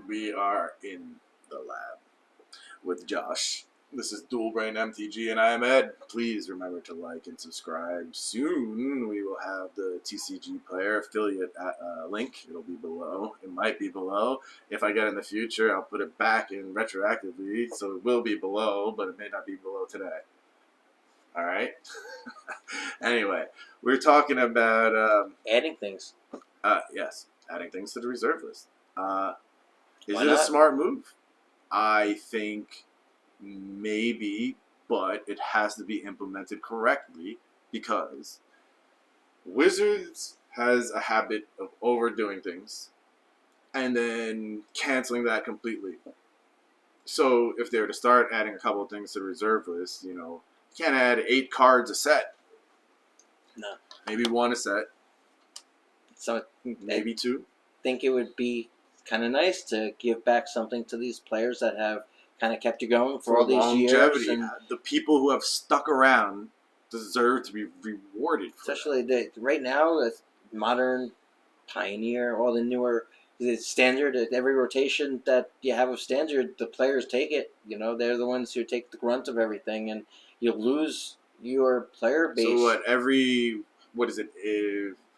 We are in the lab with Josh. This is Brain MTG, and I am Ed. Please remember to like and subscribe. Soon we will have the TCG player affiliate link. It'll be below. It might be below. If I get in the future, I'll put it back in retroactively, so it will be below, but it may not be below today. All right. Anyway, we're talking about adding things. Yes, adding things to the reserve list. Is Why it not? a smart move? I think maybe, but it has to be implemented correctly because Wizards has a habit of overdoing things and then canceling that completely. So if they were to start adding a couple of things to the reserve list, you can't add 8 cards a set. No. Maybe 1 a set. So Maybe 2. I think it would be kind of nice to give back something to these players that have kind of kept you going for all these longevity. years. And the people who have stuck around deserve to be rewarded for especially right now with Modern, Pioneer, all the newer the standard, at every rotation that you have of standard, the players take it. They're the ones who take the grunt of everything, and you lose your player that. base. So what is it?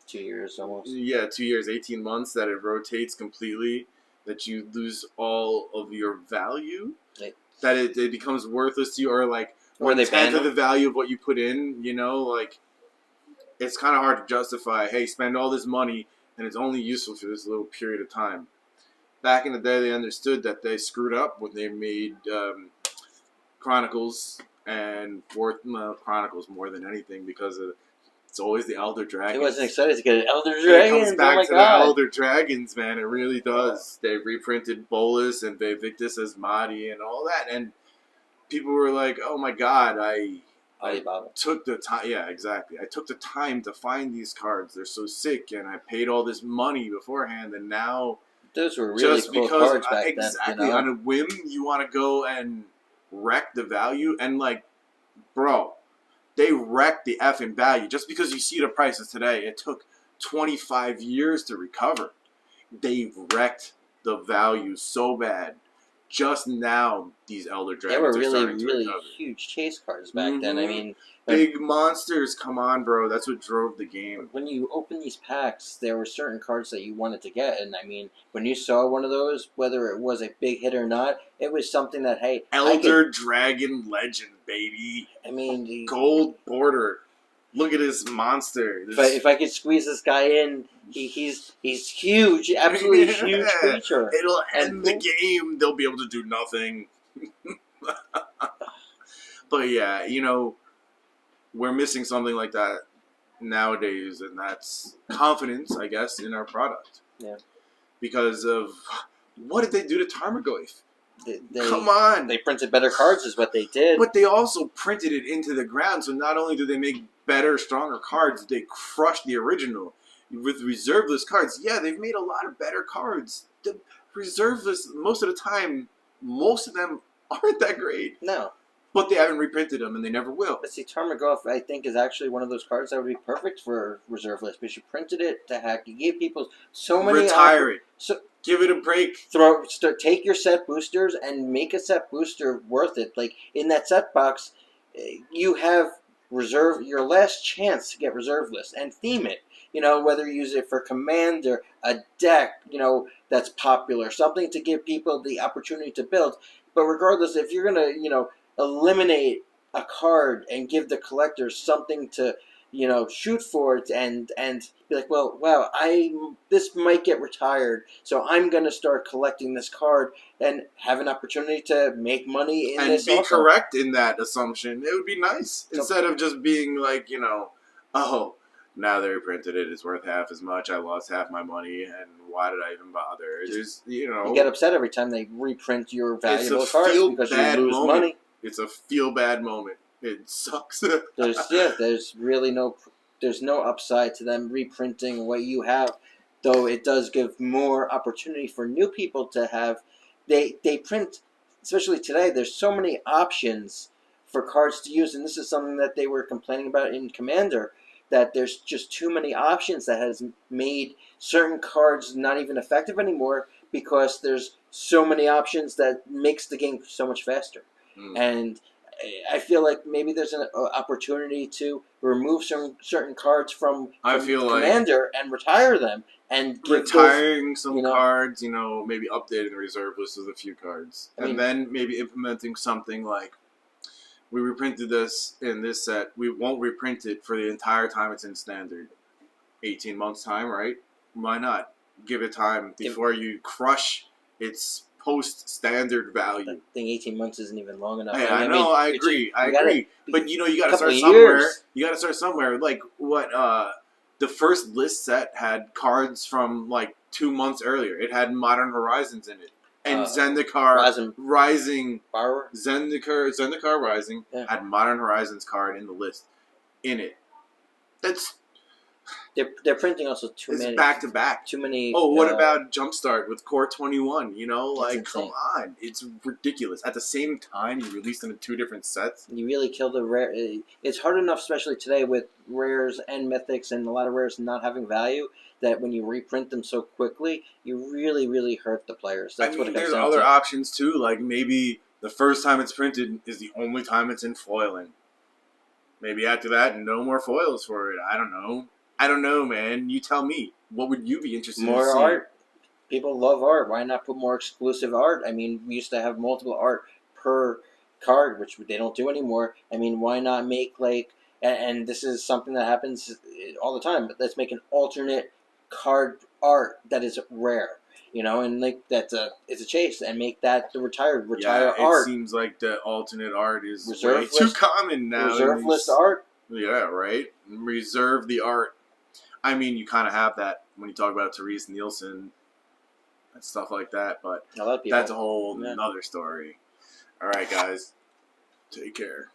2 years almost. Yeah, 2 years, 18 months that it rotates completely, that you lose all of your value, that it becomes worthless to you, or like Or they 1/10 ban of the value of what you put in, like it's kind of hard to justify, hey, spend all this money and it's only useful for this little period of time. Back in the day, they understood that they screwed up when they made Chronicles and Chronicles more than anything because it's always the Elder Dragons. He wasn't excited to get an Elder Dragons. It comes back to God. the Elder Dragons, man. It really does. They reprinted Bolus and Victus as Mahdi and all that, and people were like, "Oh my God, I took the time." Yeah, exactly. I took the time to find these cards. They're so sick, and I paid all this money beforehand, and now those were really just cool because cards back exactly then. On a whim, you want to go and wreck the value, and bro. They wrecked the effing value. Just because you see the prices today, it took 25 years to recover. They wrecked the value so bad. Just now, these Elder Dragons they were are really, starting to really recover. huge chase cards back then. I mean, big monsters. Come on, bro. That's what drove the game. When you open these packs, there were certain cards that you wanted to get, and I mean, when you saw one of those, whether it was a big hit or not, it was something that, hey, Elder Dragon Legend, baby. I mean, gold border. Look at this monster. If I could squeeze this guy in, he's huge, absolutely huge creature. It'll end the game. They'll be able to do nothing. But yeah, we're missing something like that nowadays, and that's confidence, I guess, in our product. Yeah. Because of what did they do to Tarmogoyf? Come on. They printed better cards is what they did. But they also printed it into the ground, so not only do they make better, stronger cards, they crushed the original. With reserve list cards, yeah, they've made a lot of better cards. The reserve list, most of the time, most of them aren't that great. No. But they haven't reprinted them, and they never will. But see, Tarmogoyf, I think, is actually one of those cards that would be perfect for reserve list, because you printed it to hack. You gave people so many... Retire it. Give it a break. Take your set boosters and make a set booster worth it. Like, in that set box, you have your last chance to get reserve list and theme it. Whether you use it for Commander, a deck, that's popular, something to give people the opportunity to build. But regardless, if you're going to, eliminate a card and give the collectors something to, shoot for it and be like, well, wow, this might get retired, so I'm going to start collecting this card and have an opportunity to make money in this. And be correct in that assumption. It would be nice. Instead of just being like, oh, now they reprinted it, it's worth half as much, I lost half my money, and why did I even bother? You get upset every time they reprint your valuable cards because you lose money. It's a feel-bad moment. It sucks. There's really no upside to them reprinting what you have, though it does give more opportunity for new people to have. They print, especially today, there's so many options for cards to use, and this is something that they were complaining about in Commander. that there's just too many options that has made certain cards not even effective anymore because there's so many options that makes the game so much faster. And I feel like maybe there's an opportunity to remove some certain cards from I feel Commander and retire them and give retiring those, some cards, maybe updating the reserve list with a few cards. And then maybe implementing something like, we reprinted this in this set, we won't reprint it for the entire time it's in Standard. 18 months time, right? Why not? Give it time before you crush its post-standard value. I think 18 months isn't even long enough. Hey, I know, I agree. But you got to start years. somewhere. You got to start somewhere. Like what the first list set had cards from like 2 months earlier. It had Modern Horizons in it. And Zendikar Rising Borrower? Zendikar Rising had Modern Horizons card in the list in it. They're printing also too many back to back. Too many. Oh, what about Jumpstart with Core 21? Come insane. on, it's ridiculous. At the same time, you released them in 2 different sets. You really killed the rare. It's hard enough, especially today with rares and mythics and a lot of rares not having value, that when you reprint them so quickly, you really, really hurt the players. That's what it comes down to. There's other options too, like maybe the first time it's printed is the only time it's in foiling. Maybe after that, no more foils for it. I don't know, man. You tell me. What would you be interested in seeing? More art. People love art. Why not put more exclusive art? I mean, we used to have multiple art per card, which they don't do anymore. I mean, why not make and this is something that happens all the time, but let's make an alternate card art that is rare. And it's a chase, and make that the retire art. It seems like the alternate art is way too common now. Reserve list art. Yeah, right. Reserve the art. I mean, you kind of have that when you talk about Therese Nielsen and stuff like that, but that's a whole another story. All right, guys, take care.